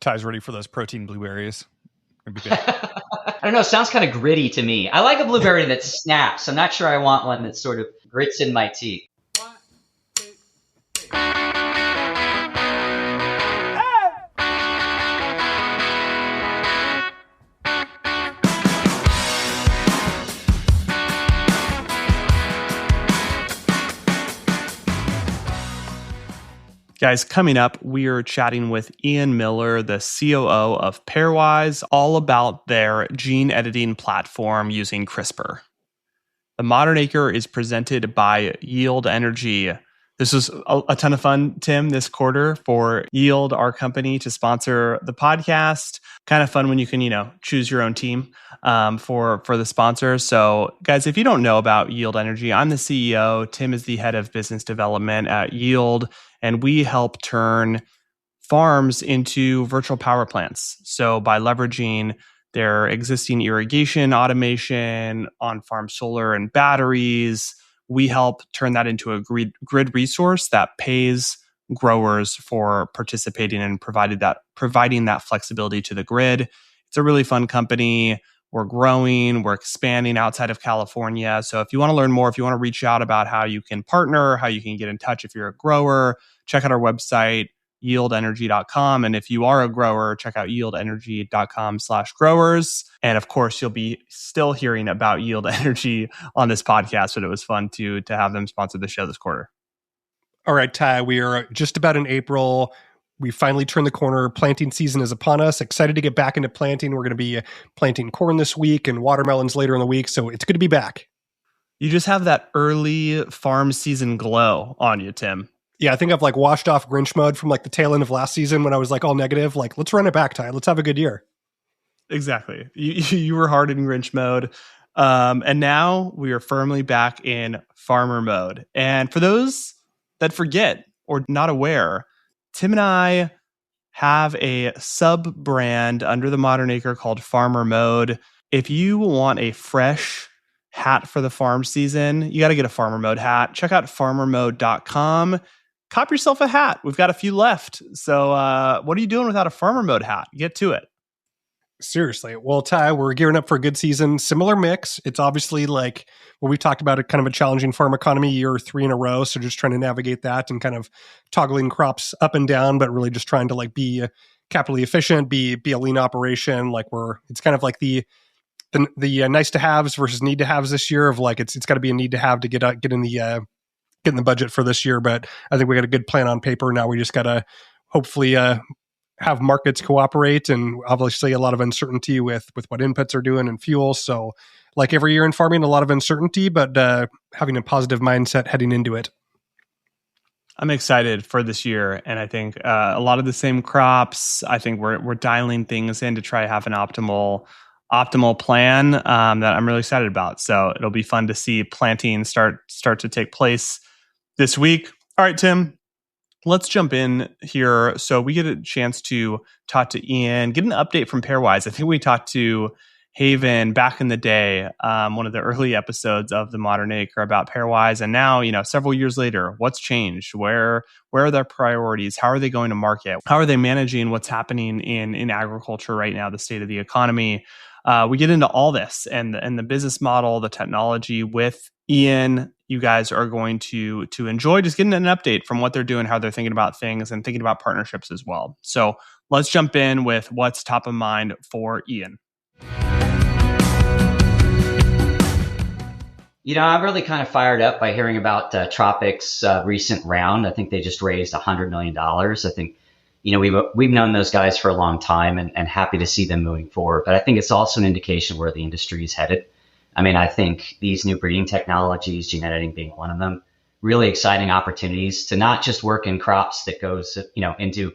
Ty's ready for those protein blueberries. I don't know. It sounds kind of gritty to me. I like a blueberry that snaps. I'm not sure I want one that sort of grits in my teeth. Guys, coming up, we are chatting with Ian Miller, the COO of Pairwise, all about their gene editing platform using CRISPR. The Modern Acre is presented by Yield Energy. This was a ton of fun, Tim, this quarter for Yield, our company, to sponsor the podcast. Kind of fun when you can, choose your own team for the sponsors. So, guys, if you don't know about Yield Energy, I'm the CEO. Tim is the head of business development at Yield, and we help turn farms into virtual power plants. So by leveraging their existing irrigation automation, on-farm solar and batteries, we help turn that into a grid resource that pays growers for participating and providing that flexibility to the grid. It's a really fun company. We're growing, we're expanding outside of California. So if you want to learn more, if you want to reach out about how you can partner, how you can get in touch if you're a grower, check out our website, yieldenergy.com. And if you are a grower, check out yieldenergy.com/growers. And of course, you'll be still hearing about Yield Energy on this podcast, but it was fun to have them sponsor the show this quarter. All right, Ty, we are just about in April. We finally turned the corner. Planting season is upon us. Excited to get back into planting. We're going to be planting corn this week and watermelons later in the week. So it's good to be back. You just have that early farm season glow on you, Tim. Yeah, I think I've washed off Grinch mode from the tail end of last season when I was all negative. Let's run it back, Ty. Let's have a good year. Exactly. You were hard in Grinch mode. And now we are firmly back in farmer mode. And for those that forget or not aware, Tim and I have a sub-brand under the Modern Acre called Farmer Mode. If you want a fresh hat for the farm season, you got to get a Farmer Mode hat. Check out farmermode.com. Cop yourself a hat. We've got a few left. So what are you doing without a Farmer Mode hat? Get to it. Seriously. Well, Ty, we're gearing up for a good season. Similar mix. It's obviously what we talked about, a kind of a challenging farm economy year 3 in a row. So just trying to navigate that and kind of toggling crops up and down, but really just trying to be capitally efficient, be a lean operation. It's kind of the nice to haves versus need to haves this year of it's got to be a need to have to get in the budget for this year. But I think we got a good plan on paper. Now we just got to hopefully have markets cooperate, and obviously a lot of uncertainty with what inputs are doing and fuel. So like every year in farming, a lot of uncertainty, but having a positive mindset heading into it. I'm excited for this year. And I think a lot of the same crops, I think we're dialing things in to try to have an optimal plan that I'm really excited about. So it'll be fun to see planting start to take place this week. All right, Tim, let's jump in here. So we get a chance to talk to Ian, get an update from Pairwise. I think we talked to Haven back in the day, one of the early episodes of the Modern Acre about Pairwise. And now, several years later, what's changed? Where are their priorities? How are they going to market? How are they managing what's happening in agriculture right now, the state of the economy? We get into all this and the business model, the technology with Ian. You guys are going to enjoy just getting an update from what they're doing, how they're thinking about things, and thinking about partnerships as well. So let's jump in with what's top of mind for Ian. I'm really kind of fired up by hearing about Tropic's recent round. I think they just raised $100 million. I think, we've known those guys for a long time and happy to see them moving forward. But I think it's also an indication where the industry is headed. I think these new breeding technologies, gene editing being one of them, really exciting opportunities to not just work in crops that goes, into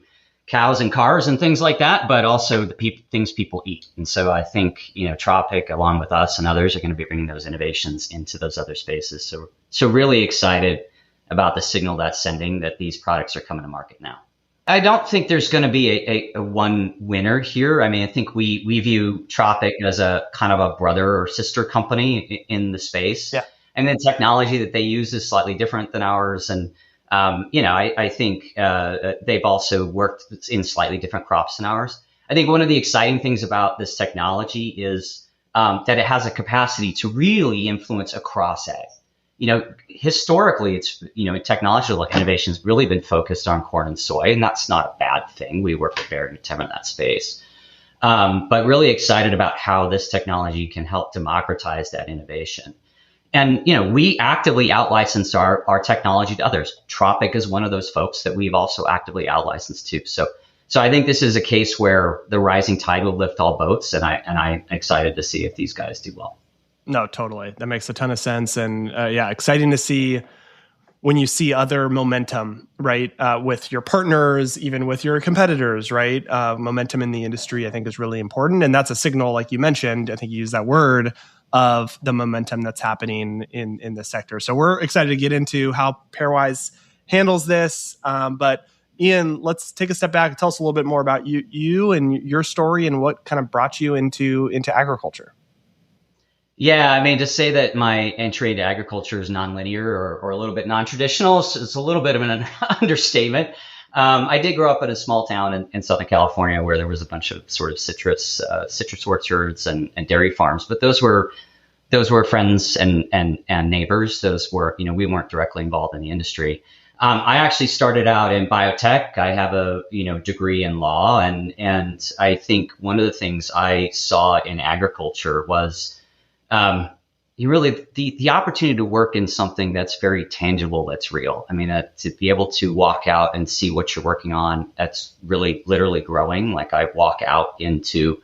cows and cars and things like that, but also the things people eat. And so I think, Tropic, along with us and others, are going to be bringing those innovations into those other spaces. So really excited about the signal that's sending that these products are coming to market now. I don't think there's going to be a one winner here. I think we view Tropic as a kind of a brother or sister company in the space. Yeah. And then technology that they use is slightly different than ours. And I think they've also worked in slightly different crops than ours. I think one of the exciting things about this technology is that it has a capacity to really influence across ag. Historically, it's, technological innovation's really been focused on corn and soy, and that's not a bad thing. We work with Bayer and Tim in that space. But really excited about how this technology can help democratize that innovation. And, we actively out-license our technology to others. Tropic is one of those folks that we've also actively out-licensed to. So I think this is a case where the rising tide will lift all boats, and I'm excited to see if these guys do well. No, totally. That makes a ton of sense. And exciting to see when you see other momentum, right? With your partners, even with your competitors, right? Momentum in the industry, I think, is really important. And that's a signal, like you mentioned, I think you used that word, of the momentum that's happening in the sector. So we're excited to get into how Pairwise handles this. But Ian, let's take a step back and tell us a little bit more about you and your story and what kind of brought you into agriculture. Yeah, I mean, to say that my entry into agriculture is nonlinear or a little bit non-traditional, it's a little bit of an understatement. I did grow up in a small town in Southern California where there was a bunch of sort of citrus orchards and dairy farms, but those were friends and neighbors. Those were, we weren't directly involved in the industry. I actually started out in biotech. I have a degree in law, and I think one of the things I saw in agriculture was you really the opportunity to work in something that's very tangible, that's real. I mean, to be able to walk out and see what you're working on, that's really literally growing. Like, I walk out into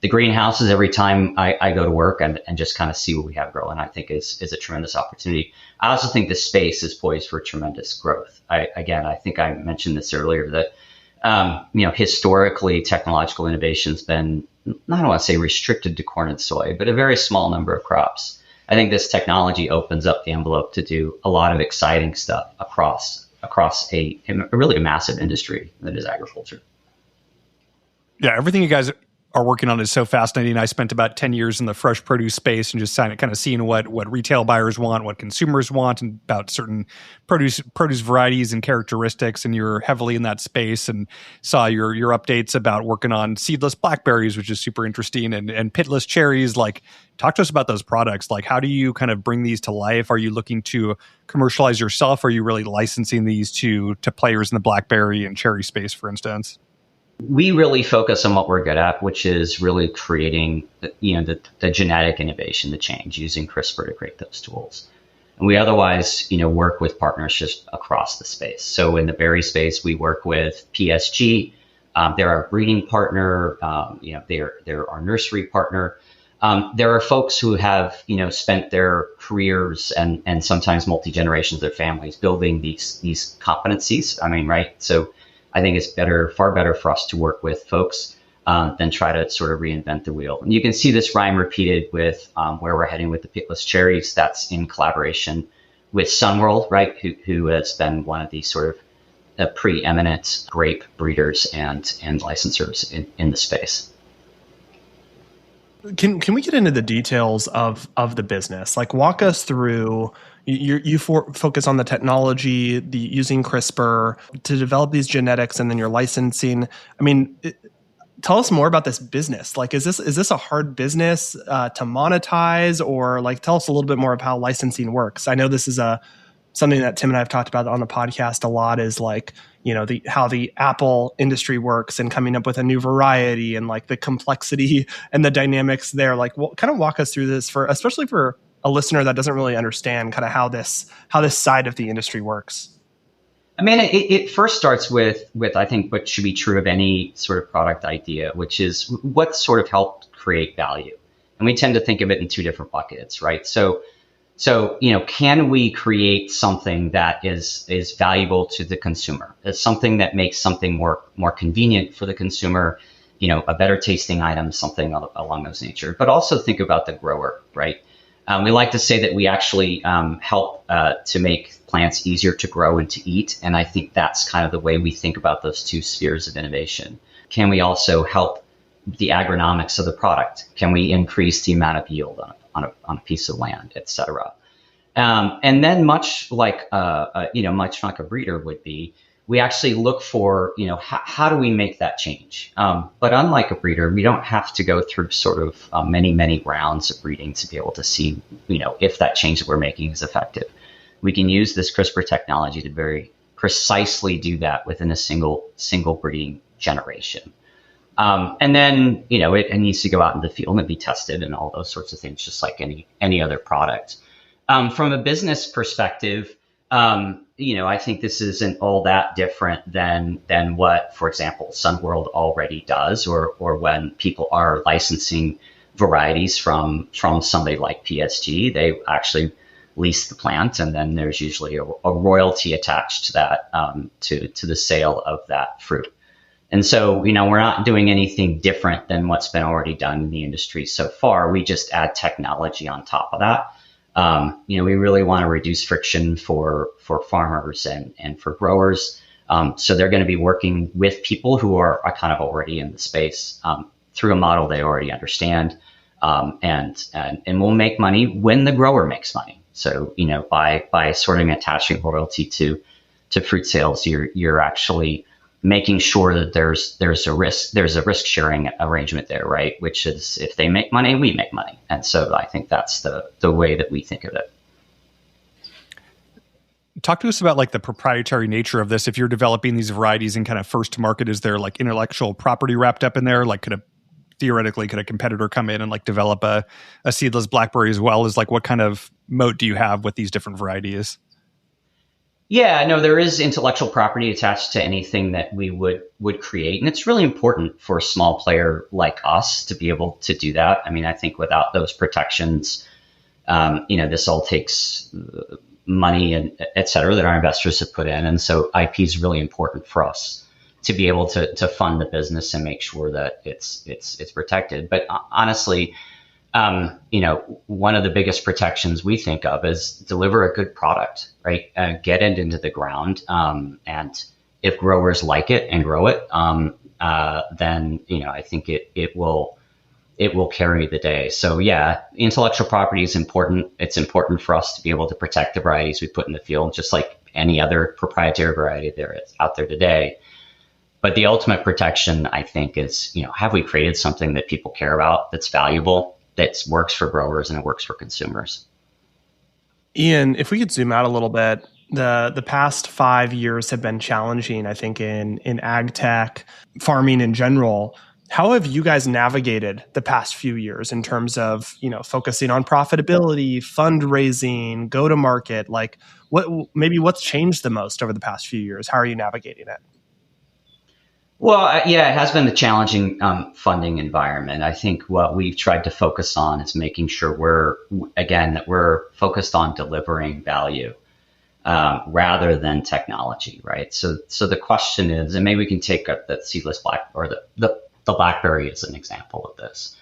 the greenhouses every time I go to work and just kind of see what we have growing, I think is a tremendous opportunity. I also think the space is poised for tremendous growth. I think I mentioned this earlier that, historically technological innovation's been, I don't want to say restricted to corn and soy, but a very small number of crops. I think this technology opens up the envelope to do a lot of exciting stuff across a really massive industry that is agriculture. Yeah, everything you guys are working on is so fascinating. I spent about 10 years in the fresh produce space and just kind of seeing what retail buyers want, what consumers want, and about certain produce varieties and characteristics. And you're heavily in that space, and saw your updates about working on seedless blackberries, which is super interesting, and pitless cherries. Like, talk to us about those products. Like, how do you kind of bring these to life? Are you looking to commercialize yourself? Are you really licensing these to players in the blackberry and cherry space, for instance? We really focus on what we're good at, which is really creating, the genetic innovation, the change, using CRISPR to create those tools. And we otherwise, work with partnerships across the space. So in the berry space, we work with PSG. They're our breeding partner. They're our nursery partner. There are folks who have, spent their careers and sometimes multi-generations of their families building these competencies. I mean, right? So I think it's far better for us to work with folks than try to sort of reinvent the wheel. And you can see this rhyme repeated with where we're heading with the pitless cherries. That's in collaboration with Sunworld, right? Who has been one of these sort of preeminent grape breeders and licensors in the space. Can we get into the details of the business? Like, walk us through. You focus on the technology, the using CRISPR to develop these genetics, and then you're licensing. I mean, tell us more about this business. Like, is this a hard business to monetize, or like, tell us a little bit more of how licensing works? I know this is something that Tim and I have talked about on the podcast a lot, is like, how the Apple industry works and coming up with a new variety and like the complexity and the dynamics there. Like, kind of walk us through this, especially for a listener that doesn't really understand kind of how this side of the industry works. I mean, it first starts with I think what should be true of any sort of product idea, which is what sort of helped create value. And we tend to think of it in two different buckets, right? So can we create something that is valuable to the consumer? It's something that makes something more convenient for the consumer, a better tasting item, something along those nature. But also think about the grower, right? We like to say that we actually help to make plants easier to grow and to eat. And I think that's kind of the way we think about those two spheres of innovation. Can we also help the agronomics of the product? Can we increase the amount of yield on a piece of land, et cetera? And then much like much like a breeder would be, we actually look for, how do we make that change? But unlike a breeder, we don't have to go through sort of many rounds of breeding to be able to see, if that change that we're making is effective. We can use this CRISPR technology to very precisely do that within a single breeding generation. And then, it needs to go out in the field and be tested and all those sorts of things, just like any other product. From a business perspective, I think this isn't all that different than what, for example, Sunworld already does, or when people are licensing varieties from somebody like PSG, they actually lease the plant, and then there's usually a royalty attached to that, to the sale of that fruit. And so, we're not doing anything different than what's been already done in the industry so far. We just add technology on top of that. We really want to reduce friction for farmers and for growers. So they're going to be working with people who are kind of already in the space, through a model they already understand. And we'll make money when the grower makes money. So, by sort of attaching royalty to fruit sales, you're actually making sure that there's a risk sharing arrangement there, right? Which is, if they make money, we make money. And so I think that's the way that we think of it. Talk to us about like the proprietary nature of this. If you're developing these varieties and kind of first to market, is there like intellectual property wrapped up in there? Like theoretically, could a competitor come in and like develop a seedless blackberry as well? As like, what kind of moat do you have with these different varieties? Yeah, no, there is intellectual property attached to anything that we would create. And it's really important for a small player like us to be able to do that. I mean, I think without those protections, this all takes money and et cetera that our investors have put in. And so IP is really important for us to be able to fund the business and make sure that it's protected. But honestly, one of the biggest protections we think of is deliver a good product, right? Get it into the ground. And if growers like it and grow it, then, I think it will carry the day. So yeah, intellectual property is important. It's important for us to be able to protect the varieties we put in the field, just like any other proprietary variety out there today. But the ultimate protection, I think, is, have we created something that people care about, that's valuable, that works for growers and it works for consumers? Ian, if we could zoom out a little bit, the past 5 years have been challenging, I think, in ag tech, farming in general. How have you guys navigated the past few years in terms of, focusing on profitability, fundraising, go to market? Like, what's changed the most over the past few years? How are you navigating it? Well, yeah, it has been a challenging funding environment. I think what we've tried to focus on is making sure we're focused on delivering value rather than technology, right? So the question is, and maybe we can take the seedless the blackberry as an example of this,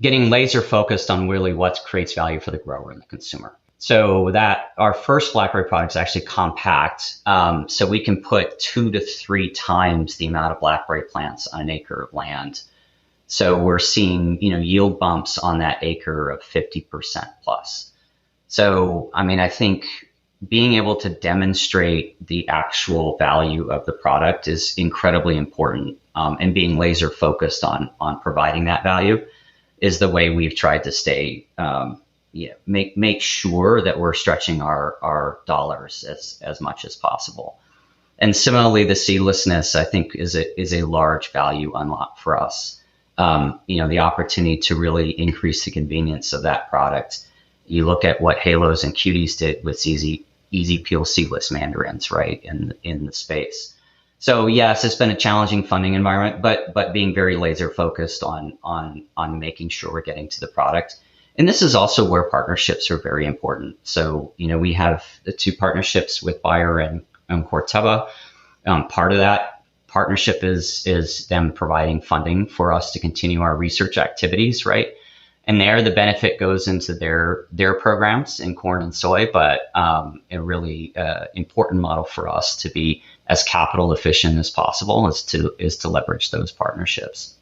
getting laser focused on really what creates value for the grower and the consumer. So that our first blackberry product is actually compact. So we can put 2 to 3 times the amount of blackberry plants on an acre of land. So we're seeing, yield bumps on that acre of 50% plus. So, I think being able to demonstrate the actual value of the product is incredibly important. And being laser focused on providing that value is the way we've tried to stay, make sure that we're stretching our dollars as much as possible. And similarly, the seedlessness, I think, is a large value unlock for us. The opportunity to really increase the convenience of that product. You look at what Halos and Cuties did with easy peel seedless mandarins, right, in the space. So yes, it's been a challenging funding environment, but being very laser focused on making sure we're getting to the product. And this is also where partnerships are very important. So, we have the 2 partnerships with Bayer and Corteva. Part of that partnership is them providing funding for us to continue our research activities, right? And there, the benefit goes into their programs in corn and soy, but a really important model for us to be as capital efficient as possible is to leverage those partnerships.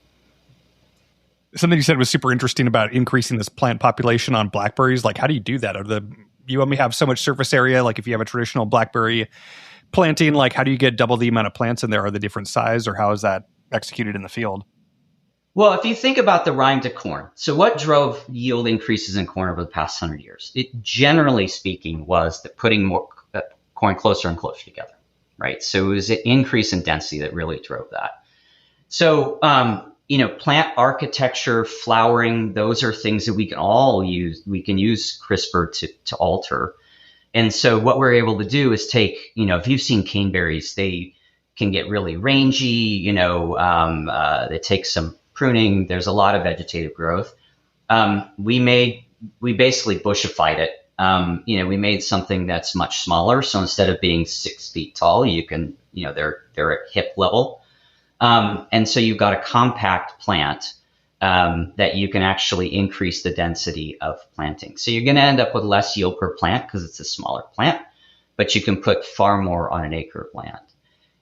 Something you said was super interesting about increasing this plant population on blackberries. Like, how do you do that? Are you only have so much surface area. Like if you have a traditional blackberry planting, like how do you get double the amount of plants in there? Are they different size, or how is that executed in the field? Well, if you think about the rhyme to corn, so what drove yield increases in corn over the past 100 years? It, generally speaking, was that putting more corn closer and closer together, right? So it was an increase in density that really drove that. So, plant architecture, flowering, those are things that we can all use. We can use CRISPR to alter. And so what we're able to do is take, if you've seen caneberries, they can get really rangy, they take some pruning. There's a lot of vegetative growth. We basically bushified it. We made something that's much smaller. So instead of being 6 feet tall, you can, they're at hip level. And so you've got a compact plant that you can actually increase the density of planting. So you're going to end up with less yield per plant because it's a smaller plant, but you can put far more on an acre of land.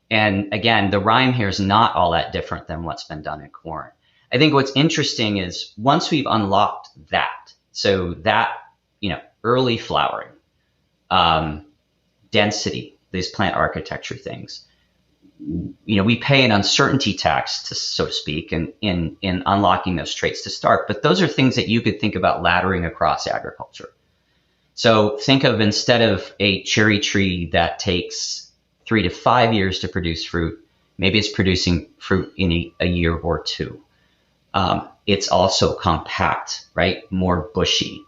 And again, the rhyme here is not all that different than what's been done in corn. I think what's interesting is once we've unlocked that, so that, early flowering, density, these plant architecture things, we pay an uncertainty tax, so to speak, in unlocking those traits to start. But those are things that you could think about laddering across agriculture. So think of, instead of a cherry tree that takes 3 to 5 years to produce fruit, maybe it's producing fruit in a year or two. It's also compact, right? More bushy.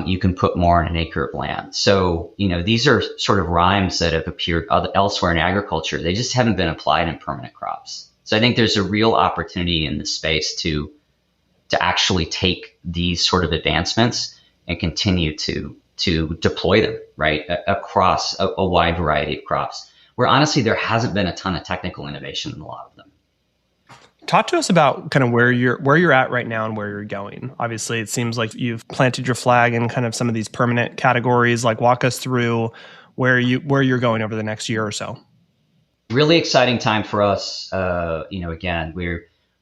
You can put more on an acre of land. So, these are sort of rhymes that have appeared elsewhere in agriculture. They just haven't been applied in permanent crops. So I think there's a real opportunity in this space to actually take these sort of advancements and continue to deploy them, right, across a wide variety of crops, where honestly there hasn't been a ton of technical innovation in a lot of them. Talk to us about kind of where you're at right now and where you're going. Obviously, it seems like you've planted your flag in kind of some of these permanent categories. Like, walk us through where you're going over the next year or so. Really exciting time for us. Again,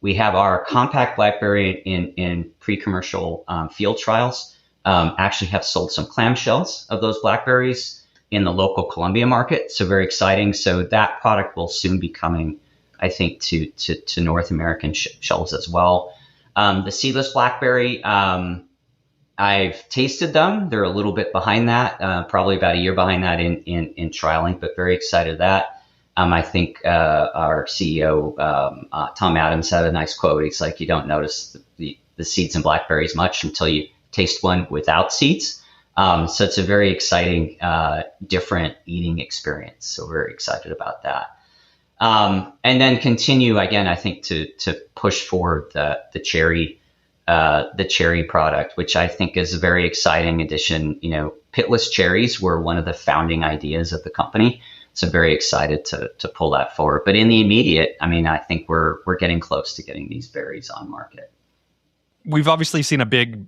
we have our compact blackberry in pre-commercial field trials. Actually have sold some clamshells of those blackberries in the local Columbia market. So very exciting. So that product will soon be coming, I think, to North American shelves as well. The seedless blackberry, I've tasted them. They're a little bit behind that, probably about a year behind that in trialing, but very excited that. I think our CEO, Tom Adams, had a nice quote. He's like, you don't notice the seeds in blackberries much until you taste one without seeds. So it's a very exciting, different eating experience. So we're excited about that. And then continue, again, I think to push forward the cherry product, which I think is a very exciting addition. Pitless cherries were one of the founding ideas of the company. So very excited to pull that forward. But in the immediate, I think we're getting close to getting these berries on market. We've obviously seen a big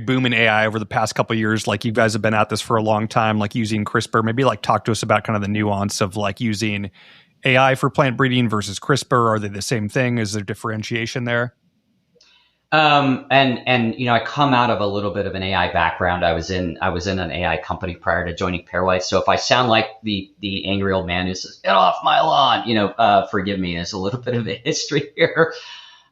boom in AI over the past couple of years. Like, you guys have been at this for a long time, like using CRISPR. Maybe talk to us about kind of the nuance of using AI for plant breeding versus CRISPR. Are they the same thing? Is there differentiation there? I come out of a little bit of an AI background. I was in an AI company prior to joining Pairwise. So if I sound like the angry old man who says, "Get off my lawn," forgive me. There's a little bit of a history here.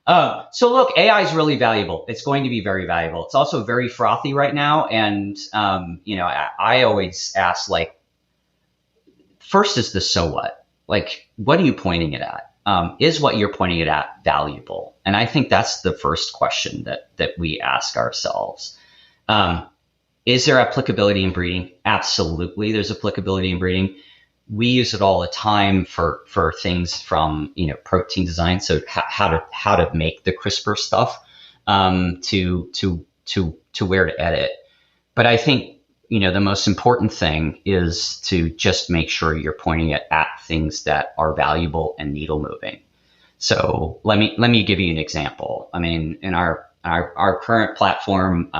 So look, AI is really valuable. It's going to be very valuable. It's also very frothy right now. And, I always ask, first is the so what? What are you pointing it at? Is what you're pointing it at valuable? And I think that's the first question that we ask ourselves. Is there applicability in breeding? Absolutely, there's applicability in breeding. We use it all the time for things from protein design, so how to make the CRISPR stuff, to where to edit. But I think the most important thing is to just make sure you're pointing it at things that are valuable and needle moving. So let me give you an example. In our current platform,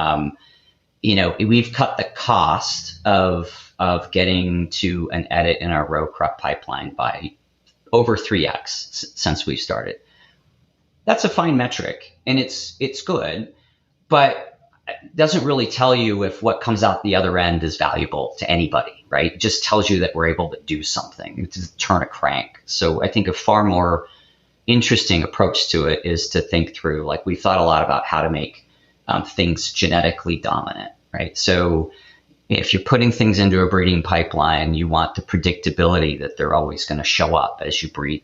we've cut the cost of getting to an edit in our row crop pipeline by over 3x since we started. That's a fine metric, and it's good, but doesn't really tell you if what comes out the other end is valuable to anybody, right? It just tells you that we're able to do something, to turn a crank. So I think a far more interesting approach to it is to think through, like, we've thought a lot about how to make things genetically dominant, right? So if you're putting things into a breeding pipeline, you want the predictability that they're always going to show up as you breed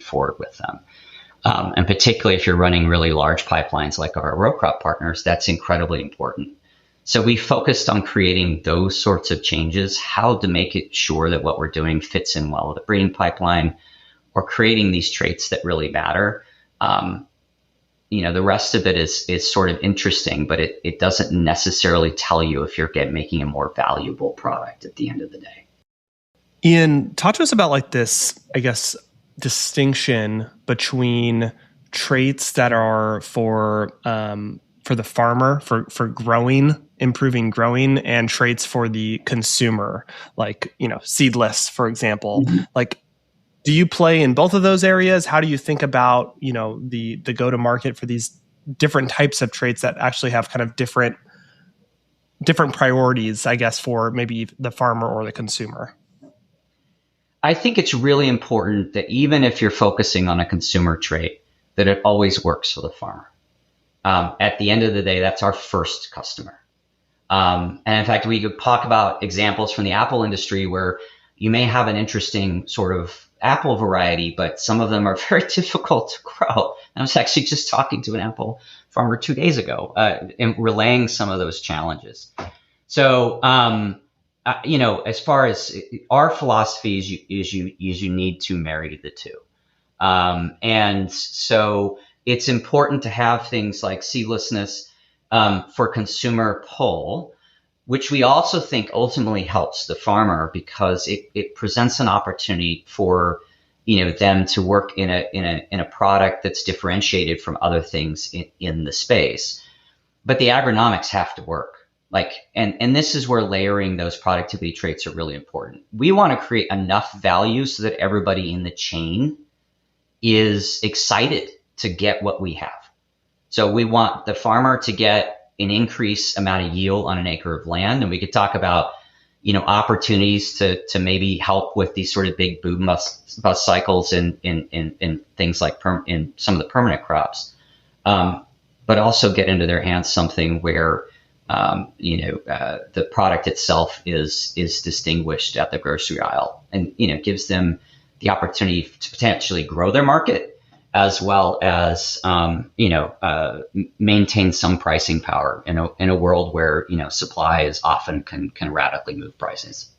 forward with them. And particularly if you're running really large pipelines like our row crop partners, that's incredibly important. So we focused on creating those sorts of changes, how to make it sure that what we're doing fits in well with the breeding pipeline, or creating these traits that really matter. The rest of it is sort of interesting, but it doesn't necessarily tell you if you're making a more valuable product at the end of the day. Ian, talk to us about like this, I guess, distinction between traits that are for the farmer, for growing, improving growing, and traits for the consumer, like, seedless, for example. Mm-hmm. Like, do you play in both of those areas? How do you think about, the go-to-market for these different types of traits that actually have kind of different priorities, I guess, for maybe the farmer or the consumer? I think it's really important that even if you're focusing on a consumer trait, that it always works for the farmer. At the end of the day, that's our first customer. And in fact, we could talk about examples from the apple industry where you may have an interesting sort of apple variety, but some of them are very difficult to grow. And I was actually just talking to an apple farmer 2 days ago and relaying some of those challenges. So, as far as our philosophy is you need to marry the two. And so it's important to have things like seedlessness for consumer pull, which we also think ultimately helps the farmer because it presents an opportunity for them to work in a product that's differentiated from other things in the space. But the agronomics have to work. And this is where layering those productivity traits are really important. We want to create enough value so that everybody in the chain is excited to get what we have. So we want the farmer to get an increased amount of yield on an acre of land. And we could talk about, opportunities to maybe help with these sort of big boom bust cycles in things like in some of the permanent crops, but also get into their hands something where the product itself is distinguished at the grocery aisle and, gives them the opportunity to potentially grow their market as well as, maintain some pricing power in a world where, supply is often can radically move prices.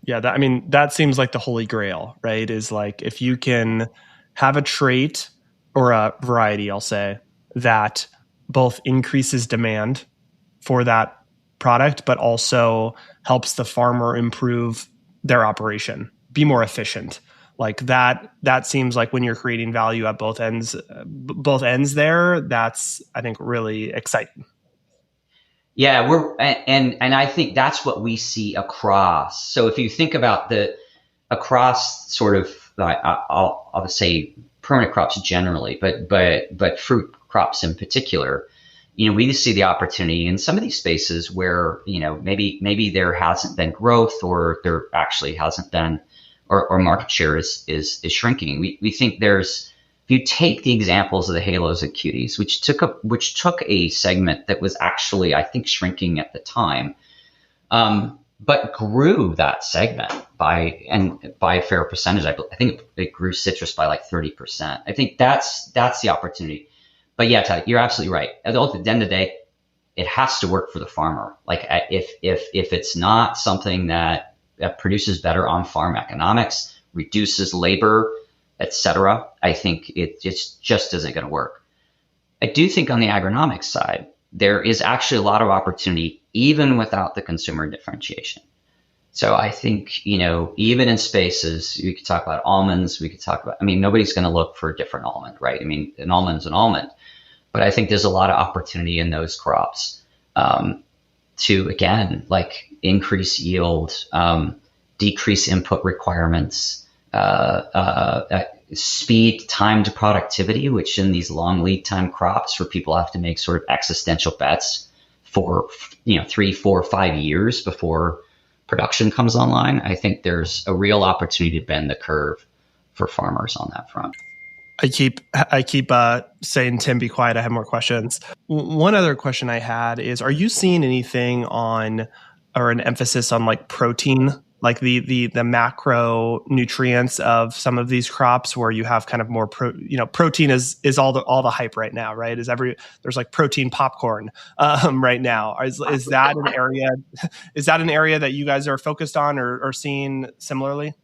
Yeah. That seems like the holy grail, right? Is like, if you can have a trait or a variety, I'll say, that both increases demand for that product, but also helps the farmer improve their operation, be more efficient. Like that seems like when you're creating value at both ends there, that's, I think, really exciting. Yeah, and I think that's what we see across. So if you think about across sort of, I'll say permanent crops generally, but fruit crops in particular, we just see the opportunity in some of these spaces where, maybe there hasn't been growth or there actually hasn't been, or market share is shrinking. We think if you take the examples of the halos and cuties, which took a segment that was actually, I think, shrinking at the time, but grew that segment by a fair percentage. I think it grew citrus by like 30%. I think that's the opportunity. But yeah, Todd, you're absolutely right. At the end of the day, it has to work for the farmer. Like if it's not something that produces better on-farm economics, reduces labor, etc., I think it just isn't going to work. I do think on the agronomics side, there is actually a lot of opportunity even without the consumer differentiation. So I think, even in spaces, we could talk about almonds, nobody's going to look for a different almond, right? An almond's an almond. But I think there's a lot of opportunity in those crops to, again, like increase yield, decrease input requirements, speed, time to productivity, which in these long lead time crops where people have to make sort of existential bets for 3, 4, 5 years before production comes online. I think there's a real opportunity to bend the curve for farmers on that front. I keep saying, Tim, be quiet. I have more questions. One other question I had is, are you seeing anything on, or an emphasis on like protein, like the macronutrients of some of these crops, where you have kind of more protein is all the hype right now, right? There's like protein popcorn right now. Is that an area? Is that an area that you guys are focused on or seeing similarly?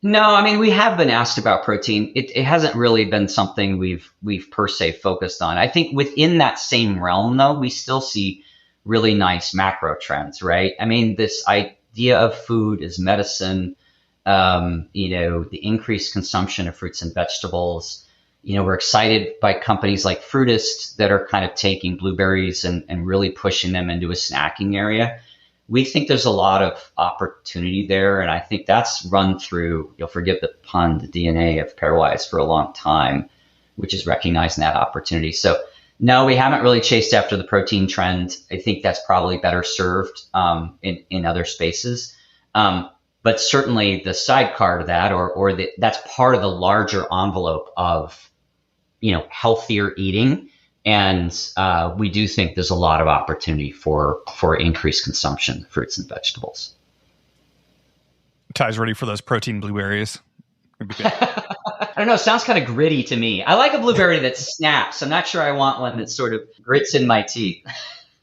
No, I mean, we have been asked about protein. It hasn't really been something we've per se focused on. I think within that same realm, though, we still see really nice macro trends, right? I mean, this idea of food as medicine, the increased consumption of fruits and vegetables. We're excited by companies like Fruitist that are kind of taking blueberries and really pushing them into a snacking area. We think there's a lot of opportunity there, and I think that's run through, you'll forgive the pun, the DNA of Pairwise for a long time, which is recognizing that opportunity. So no, we haven't really chased after the protein trend. I think that's probably better served in other spaces. But certainly the sidecar to that, that's part of the larger envelope of, healthier eating. And we do think there's a lot of opportunity for increased consumption of fruits and vegetables. Ty's ready for those protein blueberries. I don't know. It sounds kind of gritty to me. I like a blueberry that snaps. I'm not sure I want one that sort of grits in my teeth.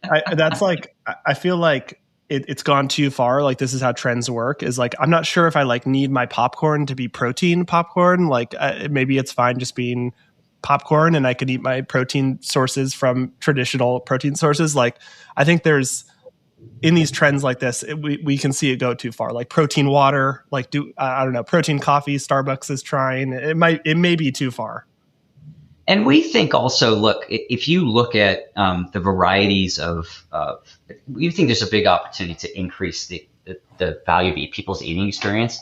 I feel like it's gone too far. Like, this is how trends work, is like, I'm not sure if I like need my popcorn to be protein popcorn. Like maybe it's fine just being popcorn and I could eat my protein sources from traditional protein sources. Like, I think there's, in these trends like this, we can see it go too far. Like protein water, like I don't know, protein coffee, Starbucks is trying. It may be too far. And we think also, look, if you look at the varieties of, we think there's a big opportunity to increase the value of people's eating experience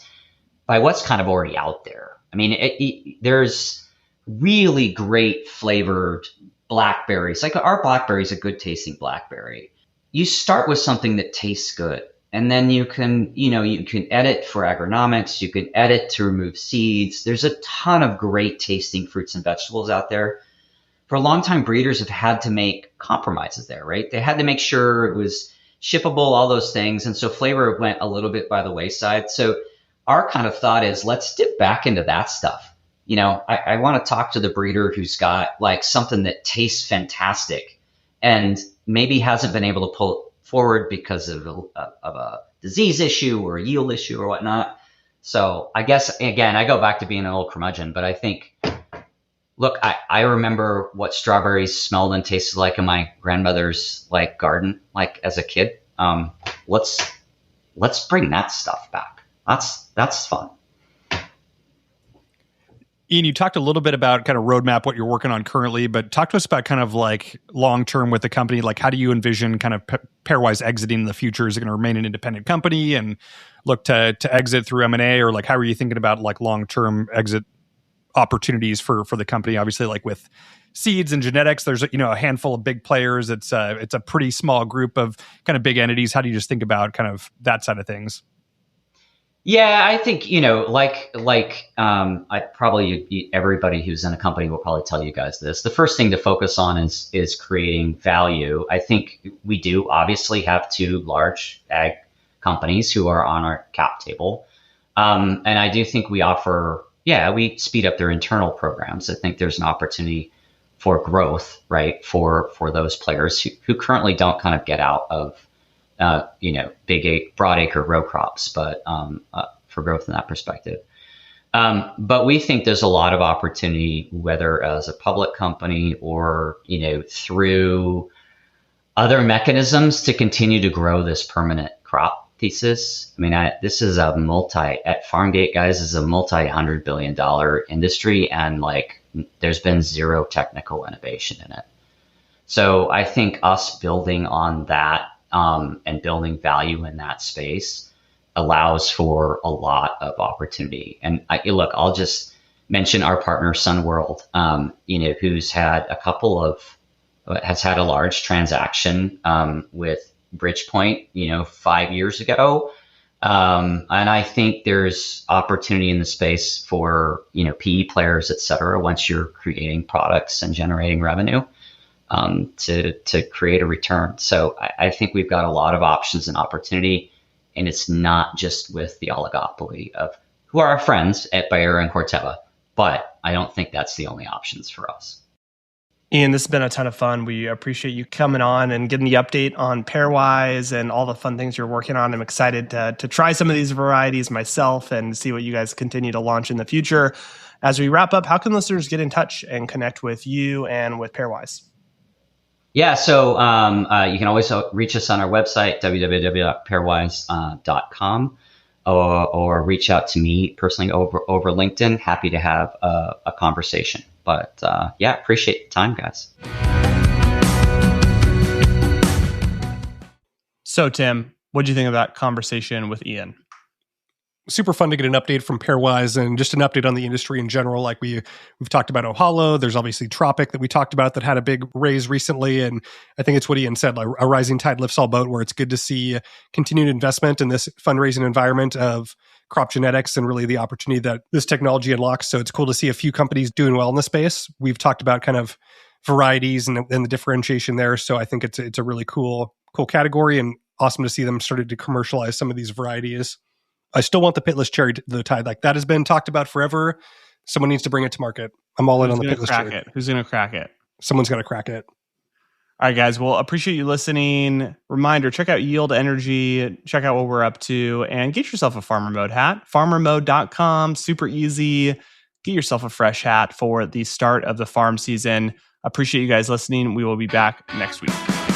by what's kind of already out there. I mean, there's really great flavored blackberries. Like, our blackberry is a good tasting blackberry. You start with something that tastes good, and then you can edit for agronomics. You can edit to remove seeds. There's a ton of great tasting fruits and vegetables out there. For a long time, breeders have had to make compromises there, right? They had to make sure it was shippable, all those things. And so flavor went a little bit by the wayside. So our kind of thought is, let's dip back into that stuff. I want to talk to the breeder who's got like something that tastes fantastic and maybe hasn't been able to pull it forward because of a disease issue or a yield issue or whatnot. So I guess, again, I go back to being an old curmudgeon, but I think, look, I remember what strawberries smelled and tasted like in my grandmother's like garden, like as a kid. Let's bring that stuff back. That's fun. Ian, you talked a little bit about kind of roadmap, what you're working on currently, but talk to us about kind of like long-term with the company. Like, how do you envision kind of Pairwise exiting in the future? Is it going to remain an independent company and look to exit through M&A, or like, how are you thinking about like long-term exit opportunities for the company? Obviously, like with seeds and genetics, there's a handful of big players. It's a pretty small group of kind of big entities. How do you just think about kind of that side of things? Yeah, I think, I probably, everybody who's in a company will probably tell you guys this. The first thing to focus on is creating value. I think we do obviously have 2 large ag companies who are on our cap table. And I do think we we speed up their internal programs. I think there's an opportunity for growth, right, for those players who currently don't kind of get out of big broadacre row crops, but for growth in that perspective. But we think there's a lot of opportunity, whether as a public company or, through other mechanisms, to continue to grow this permanent crop thesis. I mean, this is at Farmgate, guys, is a multi-$100 billion industry, and like there's been zero technical innovation in it. So I think us building on that and building value in that space allows for a lot of opportunity. And I'll just mention our partner Sunworld, who's had a couple of has had a large transaction with Bridgepoint, 5 years ago. And I think there's opportunity in the space for, PE players, et cetera, once you're creating products and generating revenue, to create a return. So I think we've got a lot of options and opportunity, and it's not just with the oligopoly of who are our friends at Bayer and Corteva, but I don't think that's the only options for us. Ian, this has been a ton of fun. We appreciate you coming on and getting the update on Pairwise and all the fun things you're working on. I'm excited to try some of these varieties myself and see what you guys continue to launch in the future. As we wrap up, how can listeners get in touch and connect with you and with Pairwise? Yeah, so you can always reach us on our website, www.pairwise.com, or reach out to me personally over LinkedIn. Happy to have a conversation. But appreciate the time, guys. So, Tim, what do you think of that conversation with Ian? Super fun to get an update from Pairwise and just an update on the industry in general. Like we've talked about Ohalo. There's obviously Tropic that we talked about that had a big raise recently. And I think it's what Ian said, like a rising tide lifts all boat, where it's good to see continued investment in this fundraising environment of crop genetics and really the opportunity that this technology unlocks. So it's cool to see a few companies doing well in the space. We've talked about kind of varieties and the differentiation there. So I think it's a really cool category, and awesome to see them started to commercialize some of these varieties. I still want the pitless cherry, the Tide. Like that has been talked about forever. Someone needs to bring it to market. I'm all in on the pitless cherry. Who's going to crack it? Someone's going to crack it. All right, guys. Well, appreciate you listening. Reminder, check out Yield Energy. Check out what we're up to and get yourself a Farmer Mode hat. FarmerMode.com. Super easy. Get yourself a fresh hat for the start of the farm season. Appreciate you guys listening. We will be back next week.